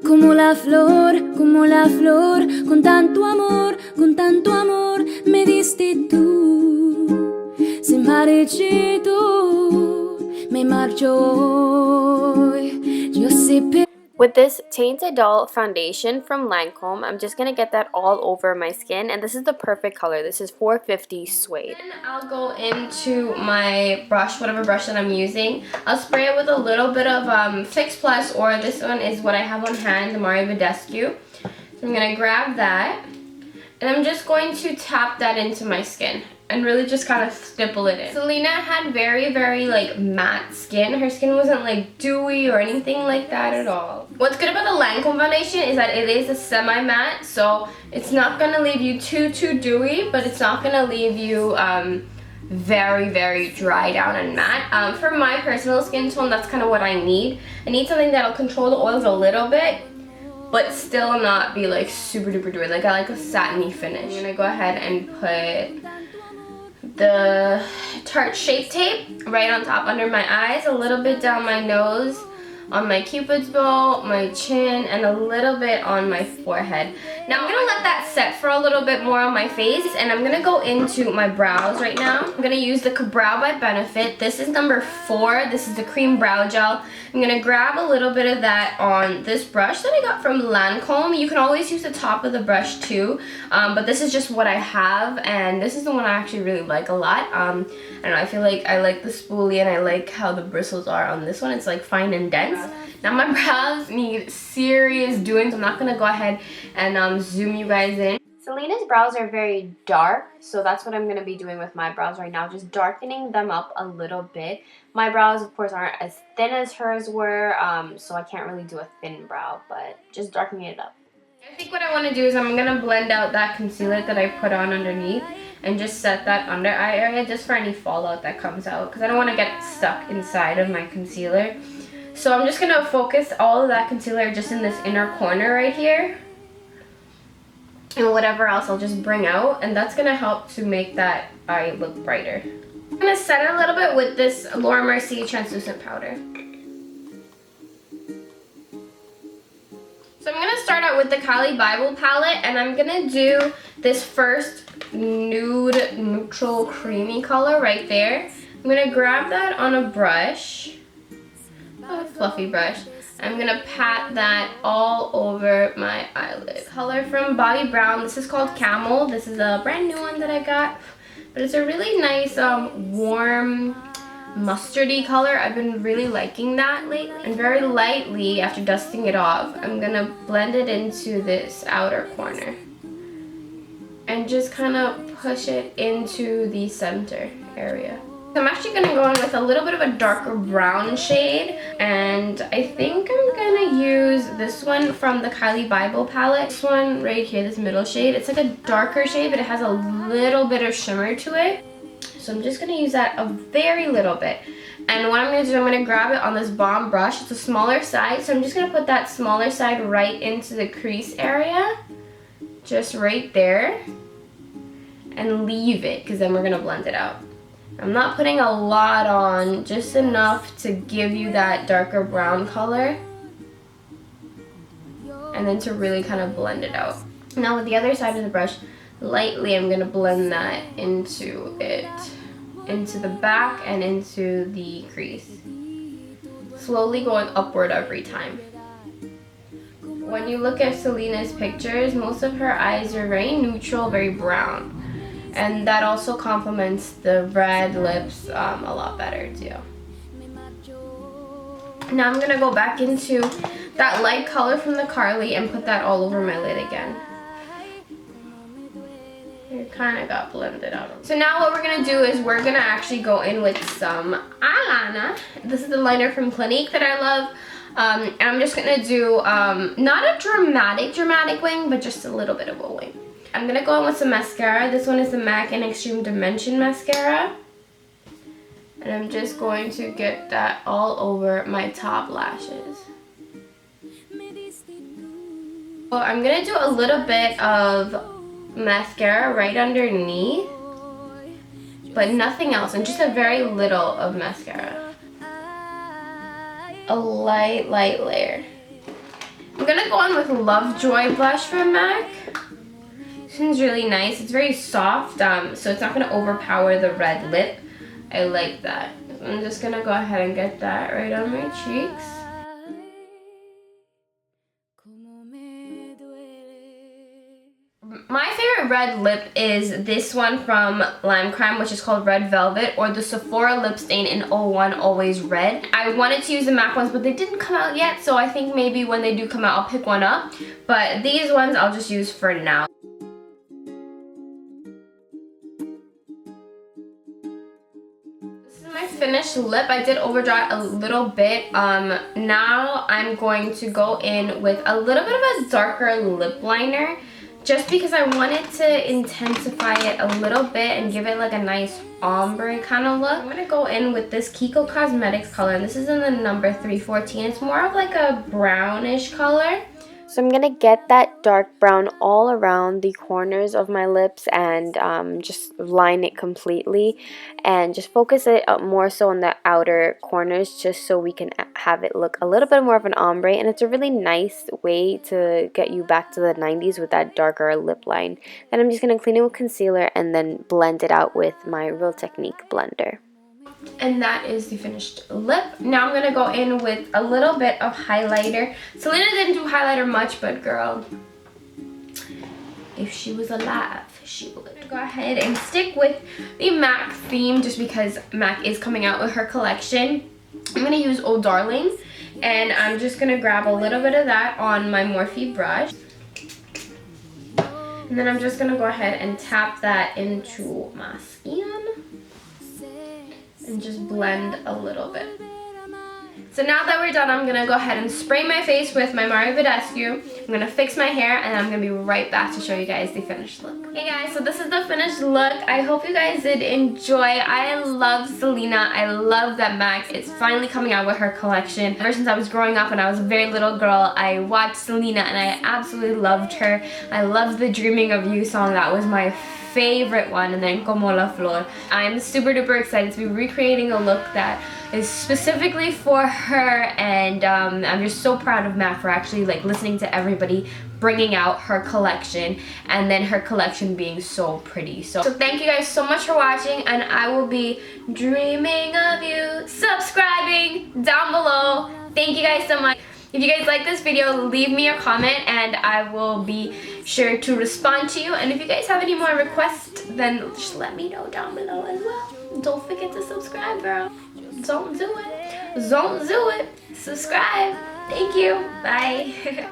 como la flor, con tanto amor, me diste tú, se marchito, me marcho hoy, yo sé. With this TEINT IDOLE foundation from LANCOME, I'm just going to get that all over my skin. And this is the perfect color. This is 450 Suede. Then I'll go into my brush, whatever brush that I'm using. I'll spray it with a little bit of Fix Plus, or this one is what I have on hand, the Mario Badescu. So I'm going to grab that. And I'm just going to tap that into my skin and really just kind of stipple it in. Selena had very, very like matte skin. Her skin wasn't like dewy or anything like that at all. What's good about the Lancome foundation is that it is a semi-matte, so it's not gonna leave you too dewy, but it's not gonna leave you very, very dry down and matte. For my personal skin tone, that's kind of what I need. I need something that'll control the oils a little bit, but still not be like super duper dewy. Like I like a satiny finish. I'm gonna go ahead and put the Tarte Shape Tape right on top under my eyes, a little bit down my nose, on my cupid's bow, my chin, and a little bit on my forehead. Now I'm gonna let that set for a little bit more on my face, and I'm gonna go into my brows right now. I'm gonna use the Brow by Benefit. This is number 4. This is the cream brow gel. I'm gonna grab a little bit of that on this brush that I got from Lancome. You can always use the top of the brush too, but this is just what I have, and this is the one I actually really like a lot. I don't know, I feel like I like the spoolie, and I like how the bristles are on this one. It's like fine and dense. Now my brows need serious doing, so I'm not gonna go ahead and zoom you guys in. Selena's brows are very dark, so that's what I'm going to be doing with my brows right now, just darkening them up a little bit. My brows, of course, aren't as thin as hers were, so I can't really do a thin brow, but just darkening it up. I think what I want to do is I'm going to blend out that concealer that I put on underneath and just set that under eye area just for any fallout that comes out, because I don't want to get stuck inside of my concealer. So I'm just going to focus all of that concealer just in this inner corner right here. And whatever else I'll just bring out, and that's gonna help to make that eye look brighter. I'm gonna set it a little bit with this Laura Mercier translucent powder. So I'm gonna start out with the Cali Bible palette, and I'm gonna do this first nude neutral creamy color right there. I'm gonna grab that on a brush, a fluffy brush. I'm gonna pat that all over my eyelid. Color from Bobbi Brown. This is called Camel. This is a brand new one that I got, but it's a really nice warm mustardy color. I've been really liking that lately. And very lightly, after dusting it off, I'm gonna blend it into this outer corner and just kind of push it into the center area. I'm actually going to go in with a little bit of a darker brown shade, and I think I'm going to use this one from the Cali Bible palette. This one right here, this middle shade. It's like a darker shade, but it has a little bit of shimmer to it. So I'm just going to use that a very little bit. And what I'm going to do, I'm going to grab it on this bomb brush. It's a smaller side, so I'm just going to put that smaller side right into the crease area. Just right there. And leave it, because then we're going to blend it out. I'm not putting a lot on, just enough to give you that darker brown color, and then to really kind of blend it out. Now with the other side of the brush, lightly I'm going to blend that into it, into the back and into the crease, slowly going upward every time. When you look at Selena's pictures, most of her eyes are very neutral, very brown. And that also complements the red lips a lot better too. Now I'm going to go back into that light color from the Carly and put that all over my lid again. It kind of got blended out. So now what we're going to do is we're going to actually go in with some eyeliner. This is the liner from Clinique that I love. And I'm just going to do not a dramatic wing, but just a little bit of a wing. I'm going to go in with some mascara. This one is the MAC in Extreme Dimension mascara. And I'm just going to get that all over my top lashes. So I'm going to do a little bit of mascara right underneath, but nothing else, and just a very little of mascara. A light layer. I'm gonna go on with Lovejoy blush from MAC. This one's really nice. It's very soft, so it's not gonna overpower the red lip. I like that. I'm just gonna go ahead and get that right on my cheeks. My favorite red lip is this one from LimeCrime, which is called Red Velvet, or the Sephora lip stain in 01 Always Red. I wanted to use the MAC ones, but they didn't come out yet, so I think maybe when they do come out, I'll pick one up. But these ones I'll just use for now. This is my finished lip. I did overddraw it a little bit. Now I'm going to go in with a little bit of a darker lip liner, just because I wanted to intensify it a little bit and give it like a nice ombre kind of look. I'm going to go in with this KIKO Cosmetics color, and this is in the number 314. It's more of like a brownish color. So I'm going to get that dark brown all around the corners of my lips and just line it completely, and just focus it up more so on the outer corners, just so we can have it look a little bit more of an ombre. And it's a really nice way to get you back to the 90s with that darker lip line. Then I'm just going to clean it with concealer and then blend it out with my Real Technique blender. And that is the finished lip. Now I'm going to go in with a little bit of highlighter. Selena didn't do highlighter much, but girl, if she was alive, she would. Go ahead and stick with the MAC theme, just because MAC is coming out with her collection. I'm going to use Oh Darling, and I'm just going to grab a little bit of that on my Morphe brush. And then I'm just going to go ahead and tap that into my skin and just blend a little bit. So now that we're done, I'm going to go ahead and spray my face with my Mario Badescu. I'm going to fix my hair, and I'm going to be right back to show you guys the finished look. Hey guys, so this is the finished look. I hope you guys did enjoy. I love Selena. I love that MAC is finally coming out with her collection. Ever since I was growing up and I was a very little girl, I watched Selena and I absolutely loved her. I loved the Dreaming of You song. That was my favorite one, and then Como la Flor. I'm super duper excited to be recreating a look that is specifically for her, and I'm just so proud of MAC for actually like listening to everybody bringing out her collection, and then her collection being so pretty. So thank you guys so much for watching, and I will be dreaming of you, subscribing down below. Thank you guys so much. If you guys like this video, leave me a comment and I will be sure to respond to you. And if you guys have any more requests, then just let me know down below as well. Don't forget to subscribe, girl. Don't do it. Don't do it. Subscribe. Thank you. Bye.